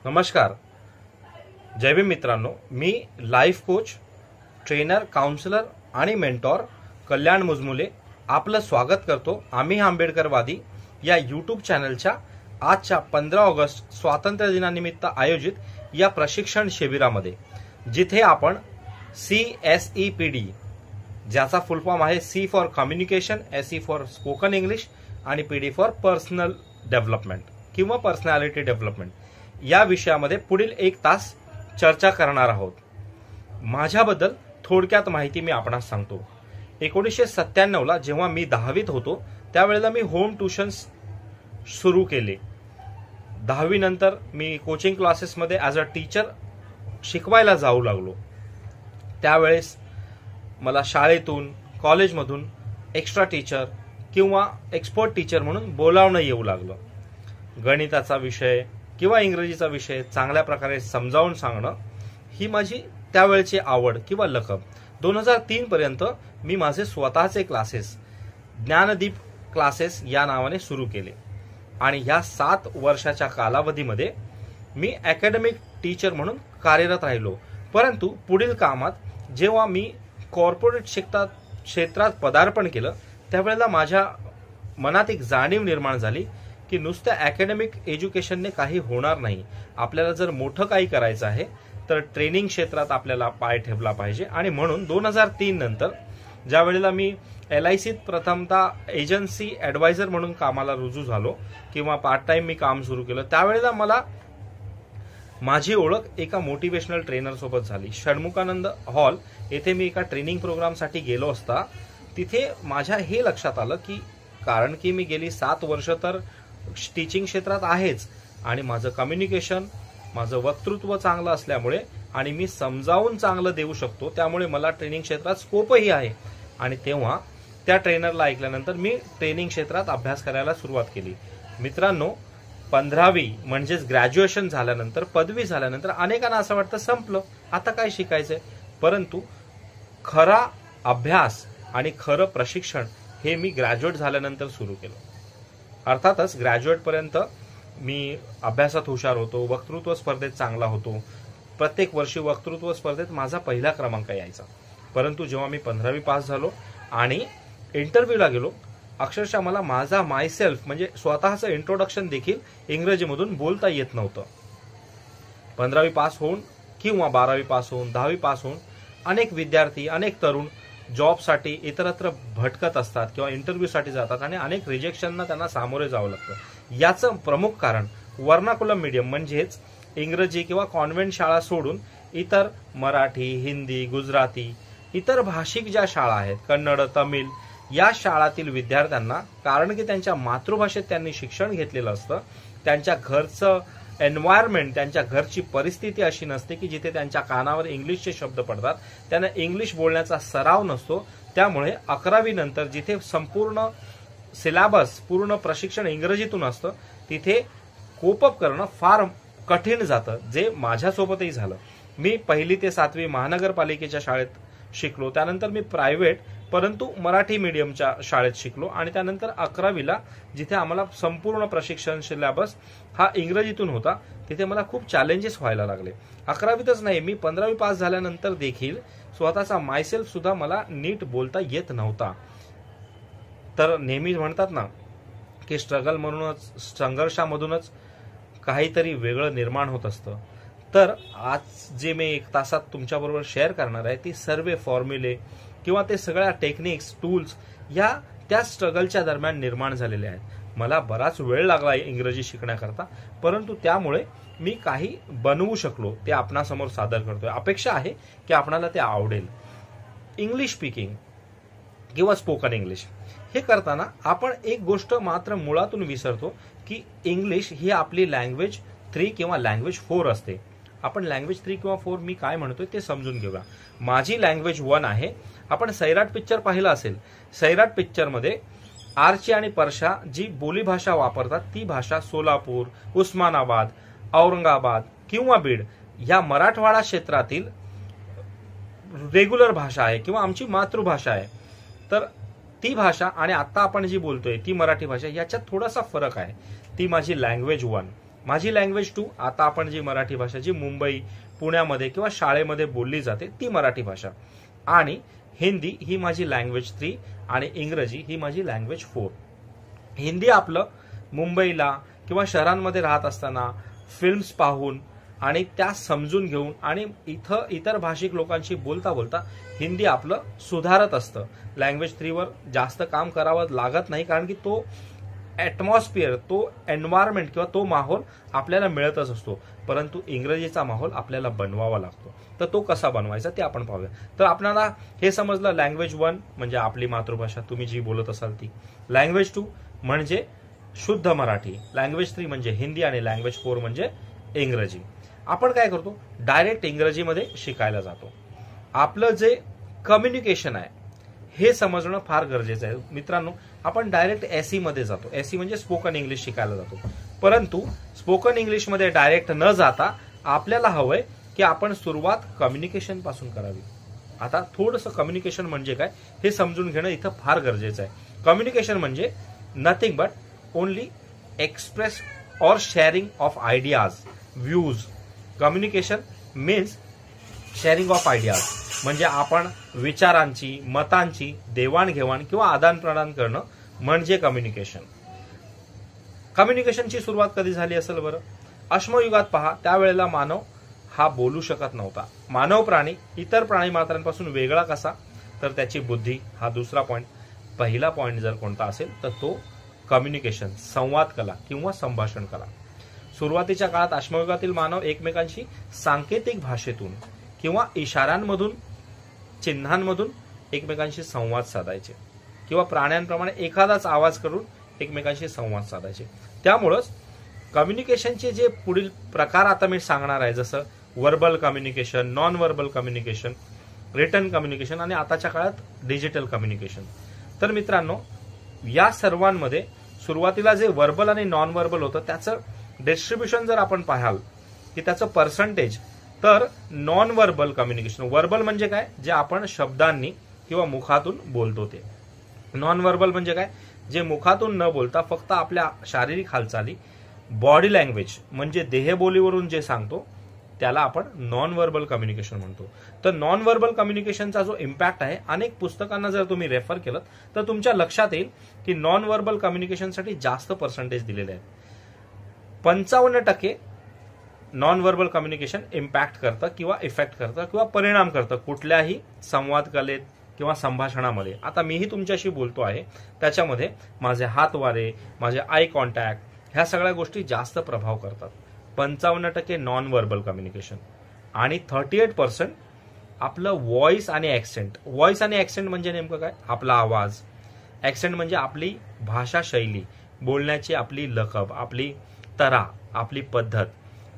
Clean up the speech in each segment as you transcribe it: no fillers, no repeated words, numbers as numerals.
नमस्कार, जय भीम मित्रांनो. मी life coach, trainer, counsellor आणि मेंटॉर कल्याण मुजमुले आपलं स्वागत करतो. आम्ही आंबेडकरवादी या यूट्यूब चॅनलच्या आजच्या 15 ऑगस्ट स्वातंत्र्य दिनानिमित्त आयोजित या प्रशिक्षण शिबिरामध्ये, जिथे आपण CSEPD, ज्याचा फुल फॉर्म आहे C for communication, SE for spoken English आणि PD फॉर पर्सनल डेव्हलपमेंट किंवा पर्सनॅलिटी डेव्हलपमेंट, या विषयामध्ये पुढील 1 तास चर्चा करणार आहोत. माझ्याबद्दल थोडक्यात माहिती मी आपणास सांगतो. 1997 ला जेव्हा मी 10वीत होतो त्यावेळेला मी होम ट्युशन्स सुरू केले. 10वी नंतर मी कोचिंग क्लासेसमध्ये ॲज अ टीचर शिकवायला जाऊ लागलो. त्यावेळेस मला शाळेतून, कॉलेजमधून एक्स्ट्रा टीचर किंवा एक्सपर्ट टीचर म्हणून बोलावणं येऊ लागलं. गणिताचा विषय किंवा इंग्रजीचा विषय चांगल्या प्रकारे समजावून सांगणं ही माझी त्यावेळची आवड किंवा लकब. 2003 पर्यंत मी माझे स्वतःचे क्लासेस, ज्ञानदीप क्लासेस या नावाने सुरू केले आणि ह्या 7 वर्षाच्या कालावधीमध्ये मी अकॅडमिक टीचर म्हणून कार्यरत राहिलो. परंतु पुढील कामात जेव्हा मी कॉर्पोरेट क्षेत्रात पदार्पण केलं त्यावेळेला माझ्या मनात एक जाणीव निर्माण झाली की नुसत्या अकॅडमिक एज्युकेशनने काही होणार नाही. आपल्याला जर मोठं काही करायचं आहे तर ट्रेनिंग क्षेत्रात आपल्याला पाय ठेवला पाहिजे. आणि म्हणून 2003 नंतर ज्या वेळेला मी LICत प्रथमतः एजन्सी ॲडवायझर म्हणून कामाला रुजू झालो किंवा पार्ट टाइम मी काम सुरू केलं, त्यावेळेला मला माझी ओळख एका मोटिवेशनल ट्रेनर सोबत झाली. षण्मुखानंद हॉल येथे मी एका ट्रेनिंग प्रोग्रामसाठी गेलो असता तिथे माझ्या हे लक्षात आलं की कारण की मी गेली 7 वर्ष तर टीचिंग क्षेत्रात आहेच आणि माझं कम्युनिकेशन, माझं वक्तृत्व चांगलं असल्यामुळे आणि मी समजावून चांगलं देऊ शकतो, त्यामुळे मला ट्रेनिंग क्षेत्रात स्कोपही आहे. आणि तेव्हा त्या ट्रेनरला ऐकल्यानंतर मी ट्रेनिंग क्षेत्रात अभ्यास करायला सुरुवात केली. मित्रांनो, 15वी म्हणजेच ग्रॅज्युएशन झाल्यानंतर, पदवी झाल्यानंतर अनेकांना असं वाटतं संपलं, आता काय शिकायचंय. परंतु खरा अभ्यास आणि खरं प्रशिक्षण हे मी ग्रॅज्युएट झाल्यानंतर सुरू केलं. अर्थातच ग्रॅज्युएटपर्यंत मी अभ्यासात हुशार होतो, वक्तृत्व स्पर्धेत चांगला होतो. प्रत्येक वर्षी वक्तृत्व स्पर्धेत माझा पहिला क्रमांक यायचा. परंतु जेव्हा मी 15वी पास झालो आणि इंटरव्ह्यूला गेलो, अक्षरशः मला माझा मायसेल्फ म्हणजे स्वतःचं इंट्रोडक्शन देखील इंग्रजीमधून बोलता येत नव्हतं. 15वी पास होऊन किंवा 12वी पास होऊन, 10वी पास होऊन अनेक विद्यार्थी, अनेक तरुण जॉबसाठी इतरत्र भटकत असतात किंवा इंटरव्ह्यूसाठी जातात आणि अनेक रिजेक्शनना त्यांना सामोरे जावं लागतं. याचं प्रमुख कारण वर्नाकुलम मीडियम म्हणजेच इंग्रजी किंवा कॉन्व्हेंट शाळा सोडून इतर मराठी, हिंदी, गुजराती, इतर भाषिक ज्या शाळा आहेत, कन्नड, तमिळ, या शाळातील विद्यार्थ्यांना, कारण की त्यांच्या मातृभाषेत त्यांनी शिक्षण घेतलेलं असतं, त्यांच्या घरचं एन्व्हायरमेंट, त्यांच्या घरची परिस्थिती अशी नसते की जिथे त्यांच्या कानावर इंग्लिशचे शब्द पडतात, त्यांना इंग्लिश बोलण्याचा सराव नसतो. त्यामुळे 11वी नंतर जिथे संपूर्ण सिलेबस, पूर्ण प्रशिक्षण इंग्रजीतून असतं, तिथे कोप अप करणं फार कठीण जातं, जे माझ्यासोबतही झालं. मी 1ली ते 7वी महानगरपालिकेच्या शाळेत शिकलो, त्यानंतर मी प्रायव्हेट परंतु मराठी मीडियमच्या शाळेत शिकलो आणि त्यानंतर 11वीला जिथे आम्हाला संपूर्ण प्रशिक्षण सिलेबस हा इंग्रजीतून होता, तिथे मला खूप चॅलेंजेस व्हायला लागले. 11वीतच नाही, मी 15वी पास झाल्यानंतर देखील स्वतःचा मायसेल्फ सुद्धा मला नीट बोलता येत नव्हता. तर नेहमी म्हणतात ना की स्ट्रगल म्हणूनच, संघर्षामधूनच काहीतरी वेगळं निर्माण होत असतं. तर आज जे मी 1 तासात तुमच्याबरोबर शेअर करणार आहे ती सर्व फॉर्म्युले किंवा ते सगळ्या टेक्निक्स, टूल्स या त्या स्ट्रगलच्या दरम्यान निर्माण झालेले आहेत. मला बराच वेळ लागला इंग्रजी शिकण्याकरता, परंतु त्यामुळे मी काही बनवू शकलो ते आपणासमोर सादर करतोय. अपेक्षा आहे की आपणाला ते आवडेल. इंग्लिश स्पीकिंग किंवा स्पोकन इंग्लिश हे करताना आपण एक गोष्ट मात्र मुळातून विसरतो की इंग्लिश ही आपली लँग्वेज 3 किंवा लँग्वेज 4 असते. आपण लँग्वेज 3 किंवा 4 मी काय म्हणतोय ते समजून घेऊया. माझी लँग्वेज 1 आहे. आपण सैराट पिक्चर पाहिला असेल. सैराट पिक्चरमध्ये आर्ची आणि परशा जी बोलीभाषा वापरतात ती भाषा सोलापूर, उस्मानाबाद, औरंगाबाद किंवा बीड या मराठवाडा क्षेत्रातील रेग्युलर भाषा आहे किंवा आमची मातृभाषा आहे. तर ती भाषा आणि आता आपण जी बोलतोय ती मराठी भाषा याच्यात थोडासा फरक आहे. ती माझी लँग्वेज 1. माझी लँग्वेज 2 आता आपण जी मराठी भाषा जी मुंबई पुण्यामध्ये किंवा शाळेमध्ये बोलली जाते ती मराठी भाषा, आणि हिंदी ही माझी लँग्वेज 3 आणि इंग्रजी ही माझी लँग्वेज 4. हिंदी आपलं मुंबईला किंवा शहरांमध्ये राहत असताना फिल्म्स पाहून आणि त्या समजून घेऊन आणि इतर भाषिक लोकांशी बोलता बोलता हिंदी आपलं सुधारत असतं. लँग्वेज 3 वर जास्त काम करावं लागत नाही, कारण की तो ॲटमॉस्फिअर, तो एन्व्हायरमेंट किंवा तो माहोल आपल्याला मिळतच असतो. परंतु इंग्रजीचा माहोल आपल्याला बनवावा लागतो. तर तो कसा बनवायचा ते आपण पाहूया. तर आपल्याला हे समजलं, लँग्वेज 1 म्हणजे आपली मातृभाषा, तुम्ही जी बोलत असाल ती. लँग्वेज 2 म्हणजे शुद्ध मराठी, लँग्वेज 3 म्हणजे हिंदी आणि लँग्वेज 4 म्हणजे इंग्रजी. आपण काय करतो, डायरेक्ट इंग्रजीमध्ये शिकायला जातो. आपलं जे कम्युनिकेशन आहे हे समजणं फार गरजेचं आहे. मित्रांनो, आपण डायरेक्ट एसई मध्ये जातो. एसई म्हणजे स्पोकन इंग्लिश शिकायला जातो. परंतु स्पोकन इंग्लिशमध्ये डायरेक्ट न जाता आपल्याला हवंय की आपण सुरुवात कम्युनिकेशन पासून करावी. आता थोडंसं कम्युनिकेशन म्हणजे काय हे समजून घेणं इथं फार गरजेचं आहे. कम्युनिकेशन म्हणजे nothing but only express or sharing of ideas, views. Communication means sharing of ideas, म्हणजे आपण विचारांची, मतांची देवाणघेवाण किंवा आदान प्रदान करणं म्हणजे कम्युनिकेशन. कम्युनिकेशनची सुरुवात कधी झाली असेल बरं? अश्मयुगात पहा, त्यावेळेला मानव हा बोलू शकत नव्हता. मानव प्राणी इतर प्राणी मात्रांपासून वेगळा कसा? तर त्याची बुद्धी. हा दुसरा पॉइंट. पहिला पॉइंट जर कोणता असेल तर तो कम्युनिकेशन, संवाद कला किंवा संभाषण कला. सुरुवातीच्या काळात अश्मयुगातील मानव एकमेकांशी सांकेतिक भाषेतून किंवा इशाऱ्यांमधून, चिन्हांमधून एकमेकांशी संवाद साधायचे किंवा प्राण्यांप्रमाणे एखादाच आवाज करून एकमेकांशी संवाद साधायचे. त्यामुळंच कम्युनिकेशनचे जे पुढील प्रकार आता मी सांगणार आहे, जसं verbal communication, non verbal communication, written communication आणि आताच्या काळात डिजिटल कम्युनिकेशन. तर मित्रांनो, या सर्वांमध्ये सुरुवातीला जे वर्बल आणि नॉन वर्बल होतं त्याचं डिस्ट्रीब्युशन जर आपण पाहाल की त्याचं पर्सेंटेज, तर नॉन वर्बल कम्युनिकेशन, वर्बल म्हणजे काय, जे आपण शब्दांनी किंवा मुखातून बोलतो ते. नॉन वर्बल म्हणजे काय, जे मुखातून न बोलता फक्त आपल्या शारीरिक हालचाली, बॉडी लँग्वेज म्हणजे देहबोलीवरून जे सांगतो त्याला आपण नॉन वर्बल कम्युनिकेशन म्हणतो. तर नॉन वर्बल कम्युनिकेशनचा जो इम्पॅक्ट आहे, अनेक पुस्तकांना जर तुम्ही रेफर केलं तर तुमच्या लक्षात येईल की नॉन वर्बल कम्युनिकेशनसाठी जास्त पर्सेंटेज दिलेले आहेत. 55% नॉन वर्बल कम्युनिकेशन इम्पॅक्ट करतं किंवा इफेक्ट करतं किंवा परिणाम करतं कुठल्याही संवाद कलेत किंवा संभाषणामध्ये. आता मीही तुमच्याशी बोलतो आहे, त्याच्यामध्ये माझे हातवारे, माझे आय कॉन्टॅक्ट, ह्या सगळ्या गोष्टी जास्त प्रभाव करतात. 55% नॉन वर्बल कम्युनिकेशन आणि 38% आपलं व्हॉइस आणि ऍक्सेंट. व्हॉइस आणि ऍक्सेंट म्हणजे नेमकं काय? आपला आवाज. ऍक्सेंट म्हणजे आपली भाषा शैली, बोलण्याची आपली लकब, आपली तरा, आपली पद्धत,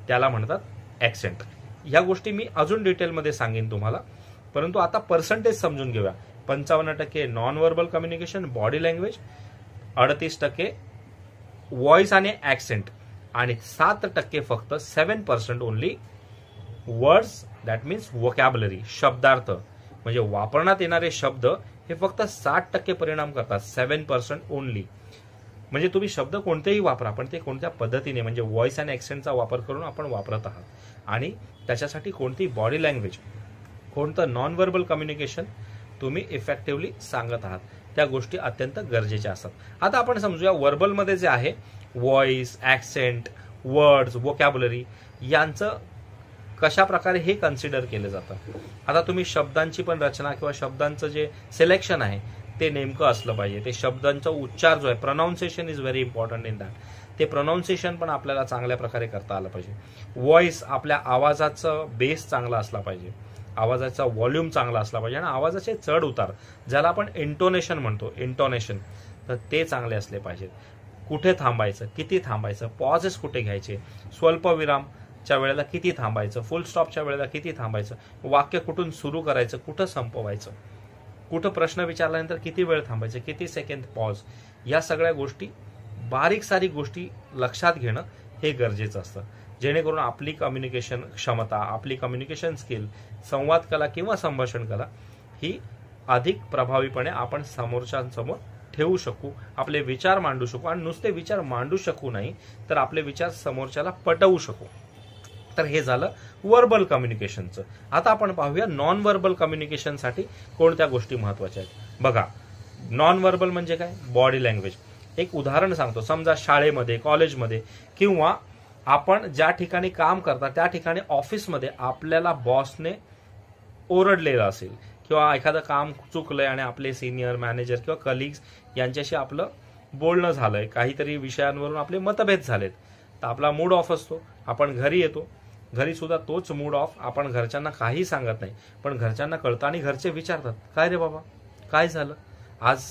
त्याला म्हणतात ऍक्सेंट. ह्या गोष्टी मी अजून डिटेलमध्ये सांगेन तुम्हाला, परंतु आता पर्सेंटेज समजून घेऊया. 55% non verbal communication, body language, 38% voice आणि ऍक्सेंट आणि 7% फक्त 7% only words, that means vocabulary, शब्दार्थ म्हणजे वापरण्यात येणारे शब्द हे फक्त 60% परिणाम करतात. 7% ओनली. म्हणजे तुम्ही शब्द कोणतेही वापरा, पण ते कोणत्या पद्धतीने, म्हणजे व्हॉइस आणि ऍक्सेंटचा वापर करून आपण वापरत आहात, आणि त्याच्यासाठी कोणती बॉडी लँग्वेज, कोणतं नॉन वर्बल कम्युनिकेशन तुम्ही इफेक्टिव्हली सांगत आहात, त्या गोष्टी अत्यंत गरजेच्या असतात. आता आपण समजूया वर्बलमध्ये जे आहे व्हॉइस, ऍक्सेंट, वर्ड्स, व्होकॅब्युलरी यांचं कशा प्रकारे हे कन्सिडर केलं जातं. आता तुम्ही शब्दांची पण रचना किंवा शब्दांचं जे सिलेक्शन आहे ते नेमकं असलं पाहिजे. ते शब्दांचा उच्चार जो आहे, pronunciation is very important in that. ते प्रोनाऊन्सिएशन पण आपल्याला चांगल्या प्रकारे करता आलं पाहिजे. व्हॉइस, आपल्या आवाजाचं बेस चांगला असला पाहिजे, आवाजाचा व्हॉल्यूम चांगला असला पाहिजे, आणि आवाजाचे चढ उतार ज्याला आपण इंटोनेशन म्हणतो, इंटोनेशन, तर ते चांगले असले पाहिजेत. कुठे थांबायचं, किती थांबायचं, पॉजेस कुठे घ्यायचे, स्वल्पविरामच्या वेळेला किती थांबायचं, फुल स्टॉपच्या वेळेला किती थांबायचं, वाक्य कुठून सुरू करायचं, कुठं संपवायचं, कुठं प्रश्न विचारल्यानंतर किती वेळ थांबायचं, किती सेकंद पॉज, या सगळ्या गोष्टी, बारीक सारीक गोष्टी लक्षात घेणं हे गरजेचं असतं, जेणेकरून आपली कम्युनिकेशन क्षमता, आपली कम्युनिकेशन स्किल, संवाद कला किंवा संभाषण कला ही अधिक प्रभावीपणे आपण समोरच्यांसमोर ठेवू शकू, आपले विचार मांडू शकू, आणि नुसते विचार मांडू शकू नाही तर आपले विचार समोरच्याला पटवू शकू. तर हे झालं वर्बल कम्युनिकेशनचं. आता आपण पाहूया नॉन व्हर्बल कम्युनिकेशनसाठी कोणत्या गोष्टी महत्वाच्या आहेत. बघा, नॉन व्हर्बल म्हणजे काय? Body language. एक उदाहरण सांगतो. समजा शाळेमध्ये, कॉलेजमध्ये किंवा आपण ज्या ठिकाणी काम करता त्या ठिकाणी ऑफिसमध्ये आपल्याला बॉसने ओरडलेलं असेल किंवा एखादं काम चुकलंय आणि आपले सिनियर, मॅनेजर किंवा कलिग्स यांच्याशी आपलं बोलणं झालंय, काहीतरी विषयांवरून आपले मतभेद झालेत, तर आपला मूड ऑफ असतो. आपण घरी येतो, घरी सुद्धा तोच मूड ऑफ. आपण घरच्यांना काही सांगत नाही, पण घरच्यांना कळतं आणि घरचे विचारतात, काय रे बाबा, काय झालं आज,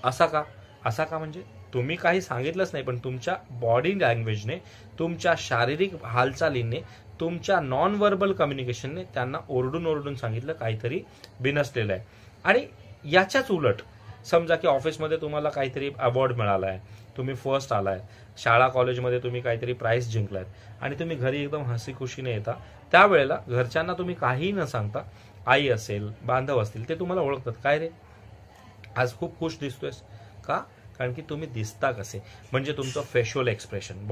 असा का? असा का म्हणजे तुम्ही काही सांगितलंच नाही, पण तुमच्या बॉडी लँग्वेजने, तुमच्या शारीरिक हालचालीने, तुमच्या नॉन व्हर्बल कम्युनिकेशनने त्यांना ओरडून ओरडून सांगितलं काहीतरी बिनसलेलं आहे. आणि याच्याच उलट समजा की ऑफिसमध्ये तुम्हाला काहीतरी अवॉर्ड मिळालाय, तुम्ही फर्स्ट आलाय, शाळा कॉलेजमध्ये तुम्ही काहीतरी प्राइज जिंकलाय आणि तुम्ही घरी एकदम हसी खुशीने येता, त्यावेळेला घरच्यांना तुम्ही काही न सांगता, आई असेल, बांधव असतील, ते तुम्हाला ओळखतात, काय रे आज खूप खुश दिसतोयस का? कारण की तुम्ही दिसता कसे, म्हणजे तुमचं facial expression,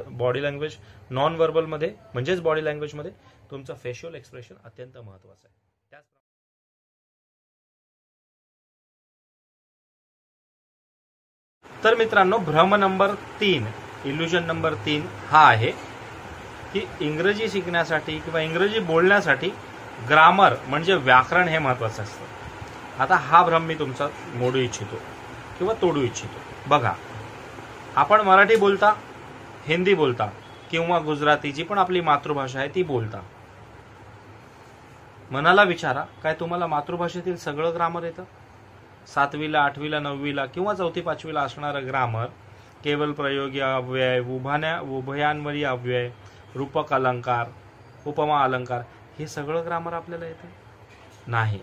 body language non verbal मध्ये म्हणजेच बॉडी लँग्वेज मध्ये तुमचं फेशियल एक्सप्रेशन अत्यंत महत्वाचं आहे. तर मित्रांनो, भ्रम नंबर 3, इल्युजन नंबर 3 हा आहे की इंग्रजी शिकण्यासाठी किंवा इंग्रजी बोलण्यासाठी ग्रामर म्हणजे व्याकरण हे महत्वाचं असतं. आता हा भ्रम मी तुमचा मोडू इच्छितो किंवा तोडू इच्छितो. बघा, आपण मराठी बोलता, हिंदी बोलता किंवा गुजराती, जी पण आपली मातृभाषा आहे ती बोलता. मनाला विचारा, काय तुम्हाला मातृभाषेतील सगळं ग्रामर येतं? 7वीला, 8वीला, 9वीला किंवा 4थी 5वीला असणारं ग्रामर, केवल प्रयोगी अव्यय, उभयान्वयी अव्यय, रूपक अलंकार, उपमा अलंकार, हे सगळं ग्रामर आपल्याला येतं? नाही.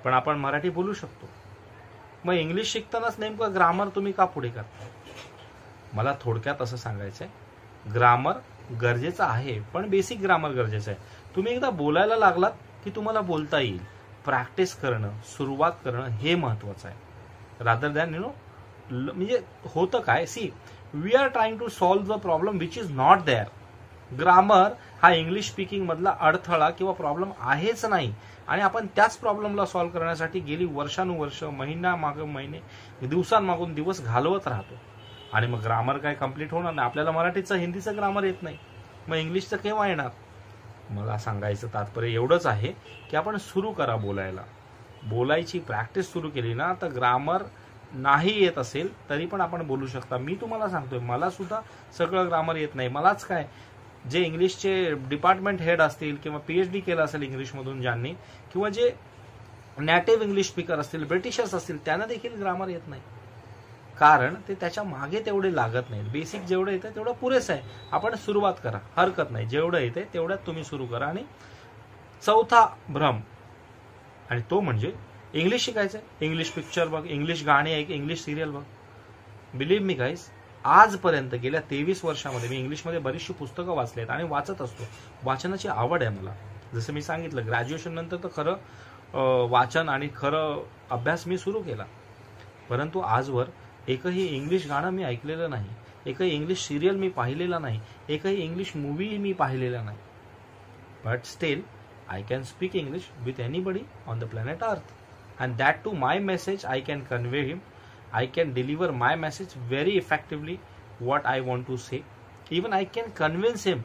पण आपण मराठी बोलू शकतो. मग इंग्लिश शिकतानाच नेमकं ग्रामर तुम्ही का पुढे करता? मला थोडक्यात असं सांगायचंय, ग्रामर गरजेचं आहे, पण बेसिक ग्रामर गरजेचं आहे. तुम्ही एकदा बोलायला लागलात की तुम्हाला बोलता येईल. प्रॅक्टिस करणं, सुरुवात करणं हे महत्वाचं आहे, रादर दॅन म्हणजे होतं काय, see we are trying to solve the problem which is not there. Grammar हा इंग्लिश स्पीकिंग मधला अडथळा किंवा प्रॉब्लेम आहेच नाही, आणि आपण त्याच प्रॉब्लेमला सॉल्व्ह करण्यासाठी गेली वर्षानुवर्ष, महिन्यामागून महिने, दिवसांमागून दिवस घालवत राहतो. आणि मग ग्रामर काय कम्प्लीट होणार नाही. आपल्याला मराठीचं, हिंदीचं ग्रामर येत नाही, मग इंग्लिशचं केव्हा येणार? मला सांगायचं तात्पर्य एवढंच आहे की आपण सुरू करा बोलायला. बोलायची प्रॅक्टिस सुरू केली ना, तर ग्रामर नाही येत असेल तरी पण आपण बोलू शकता. मी तुम्हाला सांगतोय, मला सुद्धा सगळं ग्रामर येत नाही. मलाच काय, जे इंग्लिशचे डिपार्टमेंट हेड असतील किंवा PhD केलं असेल इंग्लिशमधून ज्यांनी, किंवा जे नेटिव्ह इंग्लिश स्पीकर असतील, ब्रिटिशर्स असतील, त्यांना देखील ग्रामर येत नाही. कारण ते त्याच्या मागे तेवढे लागत नाहीत. बेसिक जेवढं येतं तेवढं पुरेसं आहे. आपण सुरुवात करा, हरकत नाही. जेवढं येते तेवढ्यात तुम्ही सुरू करा. आणि चौथा भ्रम, आणि तो म्हणजे इंग्लिश शिकायचंय, इंग्लिश पिक्चर बघ, इंग्लिश गाणी ऐक, इंग्लिश सिरियल बघ. बिलीव्ह मी गाईज, आजपर्यंत गेल्या 23 वर्षामध्ये मी इंग्लिशमध्ये बरीचशी पुस्तकं वाचलेत आणि वाचत असतो. वाचनाची आवड आहे मला. जसं मी सांगितलं, ग्रॅज्युएशन नंतर तर खरं वाचन आणि खरं अभ्यास मी सुरू केला. परंतु आजवर एकही इंग्लिश गाणं मी ऐकलेलं नाही, एकही इंग्लिश सिरियल मी पाहिलेला नाही, एकही इंग्लिश मूवी मी पाहिलेला नाही. But still I can speak English with anybody on the planet Earth, and that too my message I can convey him. I can deliver my message very effectively, what I want to say. Even I can convince him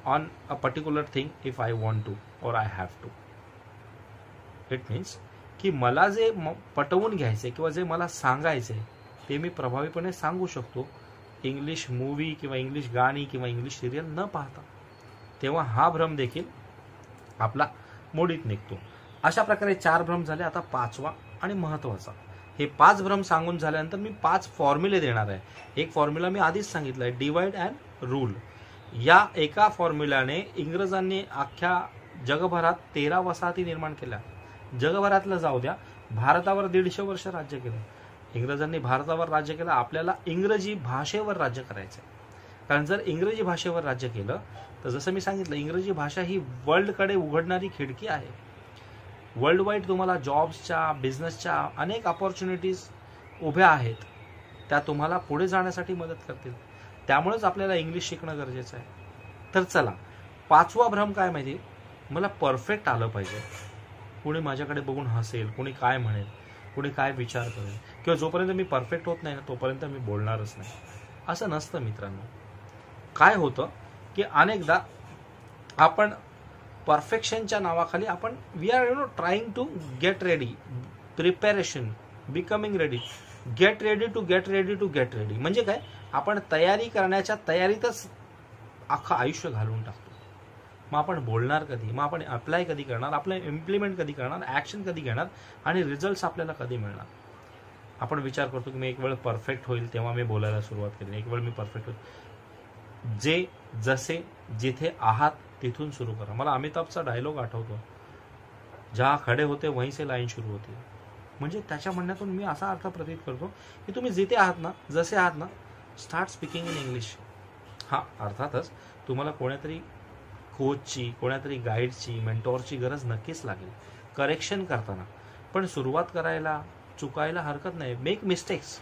on a particular thing if I want to or I have to. It means की मला जे पटवून घ्यायचे किंवा जे मला सांगायचे ते मी प्रभावीपणे सांगू शकतो, इंग्लिश मूवी किंवा इंग्लिश गाणी किंवा इंग्लिश सिरियल न पाहता. तेव्हा हा भ्रम देखील आपला मोडीत निघतो. अशा प्रकारे 4 भ्रम झाले. आता 5वा आणि महत्वाचा. हे 5 भ्रम सांगून झाल्यानंतर मी 5 फॉर्म्युले देणार आहे. एक फॉर्म्युला मी आधीच सांगितलाय, डिवाइड अँड रूल. या एका फॉर्म्युल्याने इंग्रजांनी अख्ख्या जगभरात 13 वसाहती निर्माण केल्या. जगभरातलं जाऊ द्या, भारतावर 150 वर्ष राज्य केलं. इंग्रजांनी भारतावर राज्य केलं. आपल्याला इंग्रजी भाषेवर राज्य करायचंय. कारण जर इंग्रजी भाषेवर राज्य केलं तर जसं मी सांगितलं, इंग्रजी भाषा ही वर्ल्डकडे उघडणारी खिडकी आहे. वर्ल्ड वाईड तुम्हाला जॉब्सच्या, बिझनेसच्या अनेक अपॉर्च्युनिटीज उभ्या आहेत त्या तुम्हाला पुढे जाण्यासाठी मदत करतील. त्यामुळेच आपल्याला इंग्लिश शिकणं गरजेचं आहे. तर चला, 5वा भ्रम काय माहिती, मला परफेक्ट आलं पाहिजे. कोणी माझ्याकडे बघून हसेल, कोणी काय म्हणेल, कोणी काय विचार करेल, किंवा जोपर्यंत मी परफेक्ट होत नाही ना तोपर्यंत मी बोलणारच नाही. असं नसतं मित्रांनो. काय होतं की अनेकदा आपण परफेक्शनच्या नावाखाली आपण we are trying to get ready, preparation, becoming ready, get ready to get ready to get ready. म्हणजे काय, आपण तयारी करण्याच्या तयारीतच अख्खं आयुष्य घालवून टाकतो. मग आपण बोलणार कधी, मग आपण अप्लाय कधी करणार, आपलं इम्प्लिमेंट कधी करणार, ॲक्शन कधी घेणार आणि रिझल्ट्स आपल्याला कधी मिळणार. आपण विचार करतो की मी एक वेळ परफेक्ट होईल तेव्हा मी बोलायला सुरुवात करेन, एक वेळ मी परफेक्ट होईल. जे जसे जिथे आहात तिथून सुरू करा. मला अमिताभचा डायलॉग आठवतो, जहा खडे होते वहीं से लाईन सुरू होती. म्हणजे त्याच्या म्हणण्यातून मी असा अर्थ प्रतीत करतो की तुम्ही जिथे आहात ना, जसे आहात ना, स्टार्ट स्पीकिंग इन इंग्लिश. हां, अर्थातच तुम्हाला कोणातरी कोचची, कोणातरी गाईडची, मेंटॉरची गरज नक्कीच लागेल करेक्शन करताना. पण सुरुवात करायला, चुकायला हरकत नाही. मेक मिस्टेक्स,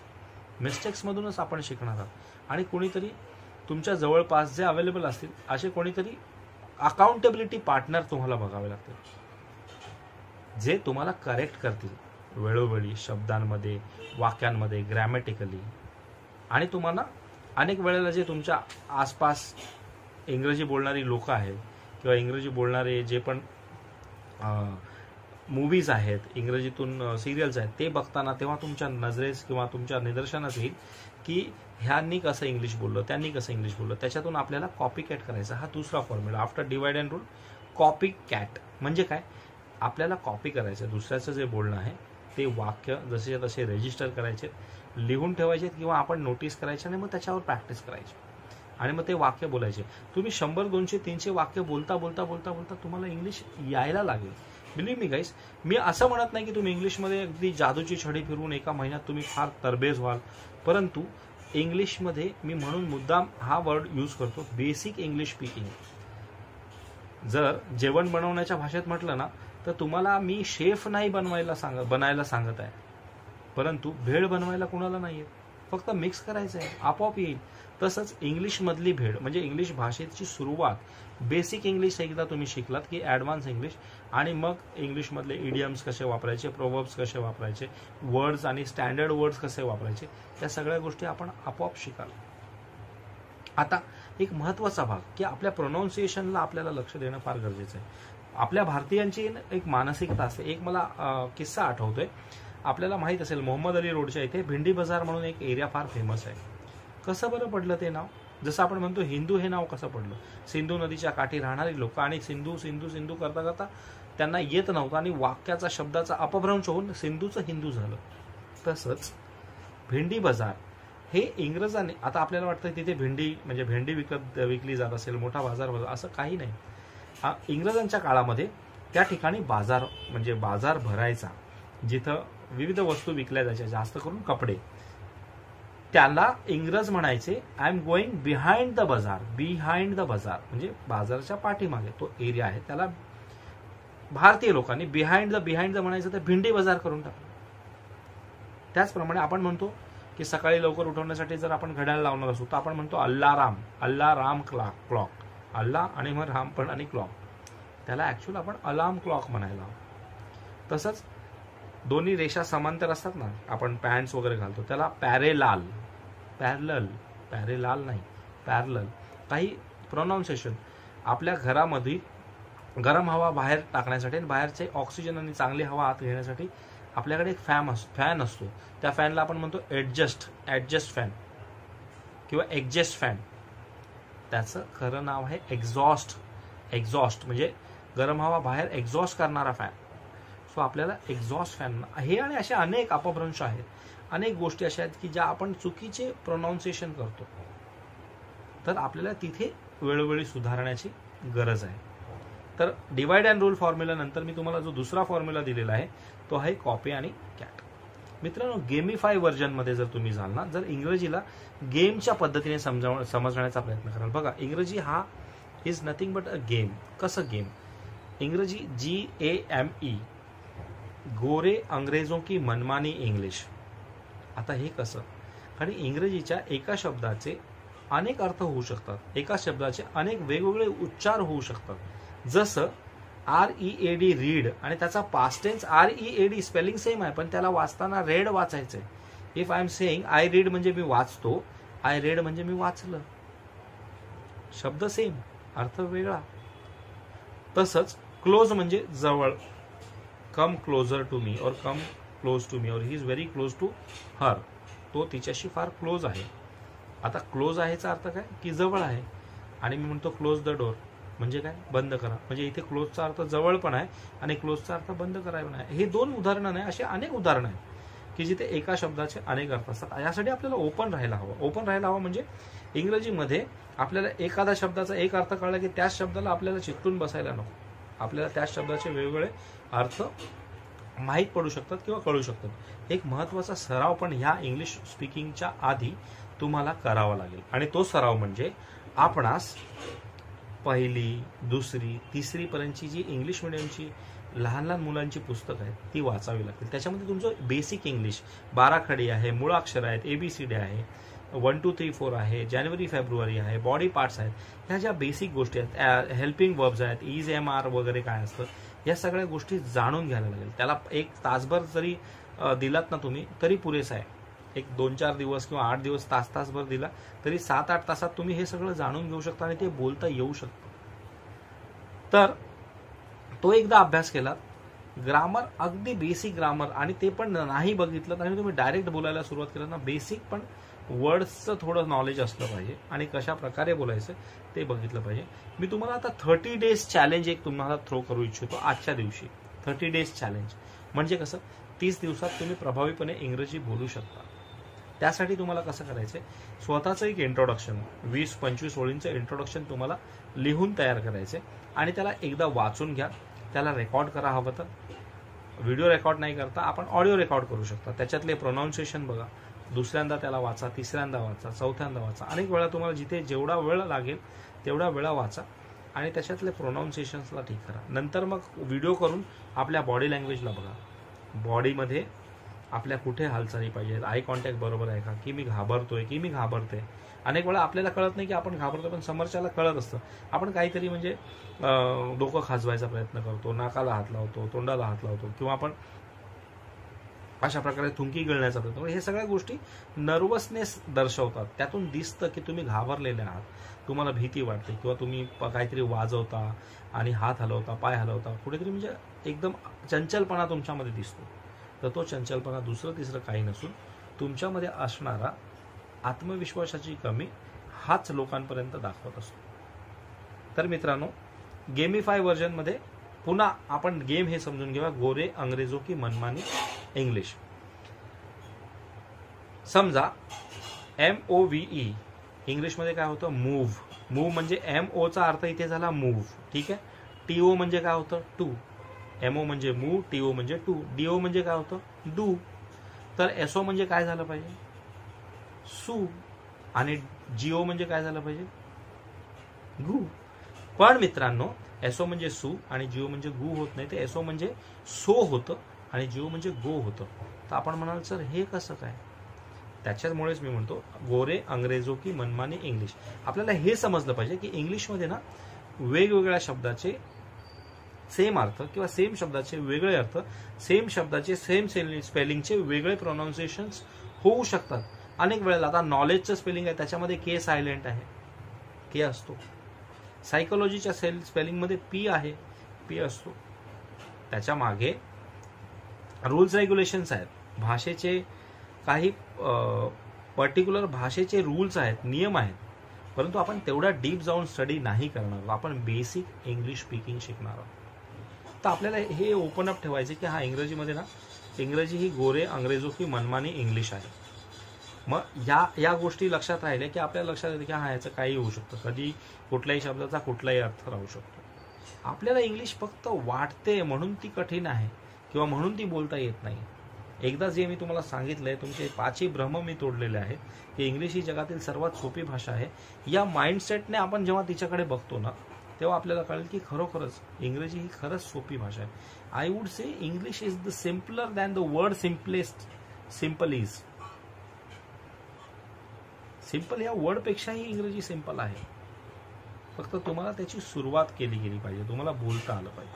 मिस्टेक्समधूनच आपण शिकणार आहात. आणि कोणीतरी तुमच्या जवळपास जे अवेलेबल असतील असे कोणीतरी अकाउंटेबिलिटी पार्टनर तुम्हाला बघावे लागतील, जे तुम्हाला करेक्ट करतील वेळोवेळी शब्दांमध्ये, वाक्यांमध्ये, ग्रॅमॅटिकली. आणि तुम्हाला अनेक वेळेला जे तुमच्या आसपास इंग्रजी बोलणारी लोक आहेत किंवा इंग्रजी बोलणारे जे पण मूवीज आहेत, इंग्रजीतून सिरियल्स आहेत, ते बघताना तेव्हा तुमच्या नजरेस किंवा तुमच्या निदर्शनास येईल की ह्यांनी कसं इंग्लिश बोललं, त्यांनी कसं इंग्लिश बोललं. त्याच्यातून आपल्याला कॉपी कॅट करायचा. हा दुसरा formula after divide and rule, copy cat. म्हणजे काय, आपल्याला कॉपी करायचं दुसऱ्याचं जे बोलणं आहे ते वाक्य जसे तसे रजिस्टर करायचे, लिहून ठेवायचे किंवा आपण नोटीस करायचे आणि मग त्याच्यावर प्रॅक्टिस करायची आणि मग ते वाक्य बोलायचे. तुम्ही 100, 200, 300 वाक्य बोलता बोलता बोलता बोलता तुम्हाला इंग्लिश यायला लागेल. बिलीव्ह मी गाईस, मी असं म्हणत नाही की तुम्ही इंग्लिशमध्ये अगदी जादूची छडी फिरवून एका महिन्यात तुम्ही फार तरबेज व्हाल. परंतु इंग्लिशमध्ये मी म्हणून मुद्दाम हा वर्ड यूज करतो, बेसिक इंग्लिश स्पीकिंग. जर जेवण बनवण्याच्या भाषेत म्हटलं ना तर तुम्हाला मी शेफ नाही बनायला सांगत आहे, परंतु भेळ बनवायला कोणाला नाही येत, फक्त मिक्स करायचं आहे, आपोआप येईल. तसंच इंग्लिशमधली भेळ म्हणजे इंग्लिश भाषेची सुरुवात, बेसिक इंग्लिश एकदा तुम्ही शिकलात की ॲडव्हान्स इंग्लिश, आणि मग इंग्लिशमधले इडियम्स कसे वापरायचे, प्रोवर्ब्स कसे वापरायचे, वर्ड्स आणि स्टँडर्ड वर्ड्स कसे वापरायचे, त्या सगळ्या गोष्टी आपण आपोआप शिकाल. आता एक महत्त्वाचा भाग की आपल्या प्रोनाऊन्सिएशनला आपल्याला लक्ष देणं फार गरजेचं आहे. आपल्या भारतीयांची एक मानसिकता असते. एक मला किस्सा आठवतोय. आपल्याला माहीत असेल मोहम्मद अली रोडच्या इथे भिंडी बाजार म्हणून एक एरिया फार फेमस आहे. कसं बरं पडलं ते नाव? जसं आपण म्हणतो हिंदू हे नाव कसं पडलं? सिंधू नदीच्या काठी राहणारी लोक आणि सिंधू सिंधू सिंधू करता करता त्यांना येत नव्हतं आणि वाक्याचा शब्दाचा अपभ्रंश होऊन सिंधूचं हिंदू झालं. तसंच भेंडी बाजार हे इंग्रजांनी, आता आपल्याला वाटतं तिथे भेंडी म्हणजे भेंडी विकली जात असेल, मोठा बाजार, असं काही नाही. इंग्रजांच्या काळामध्ये त्या ठिकाणी बाजार म्हणजे बाजार भरायचा, जिथं विविध वस्तू विकल्या जायच्या, जास्त करून कपडे. त्याला इंग्रज म्हणायचे I am going behind the बाजार. बिहाइंड द बाजार म्हणजे बाजाराच्या पाठीमागे तो एरिया आहे, त्याला भारतीय लोकांनी बिहाइंड द म्हणायचं, तर भिंडी बाजार करून टाकलं. त्याचप्रमाणे आपण म्हणतो की सकाळी लवकर उठवण्यासाठी जर आपण घड्याळ लावणार असू तर आपण म्हणतो अल्ला राम क्लॉक. अल्ला आणि मग राम पण आणि क्लॉक, त्याला ऍक्च्युअल आपण अलार्म क्लॉक म्हणायला. तसंच दोन्ही रेषा समांतर असतात ना, आपण पॅन्ट्स वगैरे घालतो, त्याला पॅरेलाल नाही, पॅरलल. काही प्रोनाऊन्सिएशन आपल्या घरामध्ये गरम हवा बाहेर टाकण्यासाठी आणि बाहेरचे ऑक्सिजन आणि चांगली हवा आत घेण्यासाठी आपल्याकडे एक फॅन असतो. त्या फॅनला आपण म्हणतो ॲडजस्ट फॅन किंवा एक्झॉस्ट फॅन. त्याचं खरं नाव आहे एक्झॉस्ट म्हणजे गरम हवा बाहेर एक्झॉस्ट करणारा फॅन. सो आपल्याला एक्झॉस्ट फॅन हे आणि असे अनेक अपभ्रंश आहेत, अनेक गोष्टी अशा आहेत की ज्या आपण चुकीचे प्रोनाऊन्सिएशन करतो. तर आपल्याला तिथे वेळोवेळी सुधारण्याची गरज आहे. तर डिवाइड अँड रूल फॉर्म्युला नंतर मी तुम्हाला जो दुसरा फॉर्म्युला दिलेला आहे तो आहे कॉपी आणि कॅट. मित्रांनो, गेमिफाय व्हर्जनमध्ये जर तुम्ही जाल ना, जर इंग्रजीला गेमच्या पद्धतीने समजण्याचा प्रयत्न कराल. बघा, इंग्रजी हा is nothing but a game. कसं गेम? इंग्रजी GAME, गोरे अंग्रेजों की मनमानी इंग्लिश. आता हे कसं? कारण इंग्रजीच्या एका शब्दाचे अनेक अर्थ होऊ शकतात, एका शब्दाचे अनेक वेगवेगळे उच्चार होऊ शकतात. जसं READ रीड आणि त्याचा past tense READ spelling same आहे, पण त्याला वाचताना रेड वाचायचंय. If I am saying I read म्हणजे मी वाचतो, आय रेड म्हणजे मी वाचलं. शब्द सेम, अर्थ वेगळा. तसंच क्लोज म्हणजे जवळ, कम क्लोजर टू मी और come close to me or he is very close to her. तो तिच्याशी फार क्लोज आहे. आता क्लोज आहेचा अर्थ काय की जवळ आहे, आणि मी म्हणतो क्लोज द डोर म्हणजे काय? बंद करा. म्हणजे इथे क्लोजचा अर्थ जवळ पण आहे आणि क्लोजचा अर्थ बंद करायला पण आहे. हे 2 उदाहरणं नाही, असे अनेक उदाहरणं आहेत की जिथे एका शब्दाचे अनेक अर्थ असतात. यासाठी आपल्याला ओपन राहायला हवं. ओपन राहायला हवं म्हणजे इंग्रजीमध्ये आपल्याला एखाद्या शब्दाचा एक अर्थ कळला की त्याच शब्दाला आपल्याला चिकटून बसायला नको. आपल्याला त्याच शब्दाचे वेगवेगळे अर्थ माहीत पडू शकतात किंवा कळू शकतात. एक महत्त्वाचा सराव पण ह्या इंग्लिश स्पीकिंगच्या आधी तुम्हाला करावा लागेल, आणि तो सराव म्हणजे आपणास 1ली, 2री, 3री पर्यंतची जी इंग्लिश मिडियमची लहान लहान मुलांची पुस्तकं आहेत ती वाचावी लागतील. त्याच्यामध्ये तुमचं बेसिक इंग्लिश, 12 खडी आहे, मूळाक्षर आहेत, ABCD आहे, 1 2 3 4 आहे, जानेवारी फेब्रुवारी आहे, बॉडी पार्ट्स आहेत. ह्या ज्या बेसिक गोष्टी आहेत, हेल्पिंग वर्ब्स आहेत, इज MR वगैरे काय असतं, या सगळ्या गोष्टी जाणून घ्यायला लागेल. त्याला 1 तासभर जरी दिलात ना तुम्ही तरी पुरेसा आहे. एक 2-4 दिवस किंवा 8 दिवस तासभर दिला तरी 7-8 तासात तुम्ही हे सगळं जाणून घेऊ शकता आणि ते बोलता येऊ शकतं. तर तो एकदा अभ्यास केला, ग्रामर अगदी बेसिक ग्रामर, आणि ते पण नाही बघितलं आणि तुम्ही डायरेक्ट बोलायला सुरुवात केलं ना, बेसिक पण वर्ड्सचं थोडं नॉलेज असलं पाहिजे आणि कशा प्रकारे बोलायचं ते बघितलं पाहिजे. मी तुम्हाला आता 30 डेज चॅलेंज एक तुम्हाला थ्रो करू इच्छितो आजच्या दिवशी. 30 डेज चॅलेंज म्हणजे कसं? 30 दिवसात तुम्ही प्रभावीपणे इंग्रजी बोलू शकता. त्यासाठी तुम्हाला कसं करायचंय? स्वतःचं एक इंट्रोडक्शन, 20-25 ओळींचं इंट्रोडक्शन तुम्हाला लिहून तयार करायचंय आणि त्याला एकदा वाचून घ्या. त्याला रेकॉर्ड करा, हवं तर व्हिडिओ रेकॉर्ड नाही करता आपण ऑडिओ रेकॉर्ड करू शकता. त्याच्यातले प्रोनाऊन्सिएशन बघा, दुसऱ्यांदा त्याला वाचा, तिसऱ्यांदा वाचा, चौथ्यांदा वाचा, अनेक वेळा तुम्हाला जिथे जेवढा वेळ लागेल तेवढा वेळा वाचा आणि त्याच्यातले प्रोनाऊन्सिएशन्सला ठीक करा. नंतर मग व्हिडिओ करून आपल्या बॉडी लँग्वेजला बघा. बॉडीमध्ये आपल्या कुठे हालचाली पाहिजेत, आय कॉन्टॅक्ट बरोबर आहे का, की मी घाबरतोय की मी घाबरते. अनेक वेळा आपल्याला कळत नाही की आपण घाबरतो, पण समोरच्याला कळत असतं. आपण काहीतरी म्हणजे डोकं खाजवायचा प्रयत्न करतो, नाकाला हात लावतो, तोंडाला हात लावतो, किंवा आपण अशा प्रकारे थुंकी गिळण्याचा प्रयत्न. हे सगळ्या गोष्टी नर्वसनेस दर्शवतात. त्यातून दिसतं की तुम्ही घाबरलेले आहात, तुम्हाला भीती वाटते, किंवा तुम्ही काहीतरी वाजवता आणि हात हलवता, पाय हलवता, कुठेतरी म्हणजे एकदम चंचलपणा तुमच्यामध्ये दिसतो. तर तो चंचलपणा दुसरं तिसरं काही नसून तुमच्यामध्ये असणारा आत्मविश्वासाची कमी हाच लोकांपर्यंत दाखवत असतो. तर मित्रांनो, गेमिफाय व्हर्जनमध्ये पुन्हा आपण गेम हे समजून घेऊया, गोरे अंग्रेजो की मनमानी इंग्लिश. समजा MOVE इंग्लिशमध्ये काय होतं? मूव्ह. मूव्ह म्हणजे MO चा अर्थ इथे झाला मूव्ह, ठीक आहे. TO म्हणजे काय होतं? टू. MO म्हणजे मूव्ह, TO म्हणजे टू, DO म्हणजे काय होतं? डू. तर SO म्हणजे काय झालं पाहिजे? सू. आणि GO म्हणजे काय झालं पाहिजे? गू. पण मित्रांनो, SO म्हणजे सू आणि GO म्हणजे गू होत नाही, ते SO म्हणजे सो होतं आणि GO म्हणजे गो होतं. तर आपण म्हणाल सर हे कसं काय? त्याच्यामुळेच मी म्हणतो गोरे अंग्रेजो की मनमानी इंग्लिश. आपल्याला हे समजलं पाहिजे की इंग्लिशमध्ये ना वेगवेगळ्या शब्दाचे सेम अर्थ किंवा सेम शब्दाचे वेगळे अर्थ, सेम शब्दाचे सेम स्पेलिंगचे वेगळे प्रोनाऊन्सिएशन्स होऊ शकतात. अनेक वेळेला आता नॉलेजचं स्पेलिंग आहे त्याच्यामध्ये के सायलेंट आहे, के असतो. सायकोलॉजीच्या स्पेलिंगमध्ये पी आहे, पी असतो. त्याच्या मागे रूल्स रेग्युलेशन्स आहेत, भाषेचे काही पर्टिक्युलर भाषेचे रूल्स आहेत, नियम आहेत. परंतु आपण तेवढा डीप जाऊन स्टडी नाही करणार, आपण बेसिक इंग्लिश स्पीकिंग शिकणार आहोत. तर आपल्याला हे ओपन अप ठेवायचे की हा इंग्रजीमध्ये ना, इंग्रजी ही गोरे अंग्रेजो की मनमानी इंग्लिश आहे. मग या गोष्टी लक्षात राहिल्या की आपल्याला लक्षात येते की हा याचं काही होऊ शकतं, कधी कुठल्याही शब्दाचा कुठलाही अर्थ राहू शकतो. आपल्याला इंग्लिश फक्त वाटते म्हणून ती कठीण आहे किंवा म्हणून ती बोलता येत नाही. एकदा जे मी तुम्हाला सांगितलंय, तुमचे 5 भ्रम मी तोडलेले आहेत की इंग्लिश ही जगातील सर्वात सोपी भाषा आहे. या माइंडसेटने आपण जेव्हा तिच्याकडे बघतो ना, तेव्हा आपल्याला कळेल की खरोखरच इंग्रजी ही खरंच सोपी भाषा आहे. I would say English is the simpler than the word simple is. Simple या वर्डपेक्षाही इंग्रजी सिंपल आहे, फक्त तुम्हाला त्याची सुरुवात केली गेली पाहिजे, तुम्हाला बोलता आलं पाहिजे.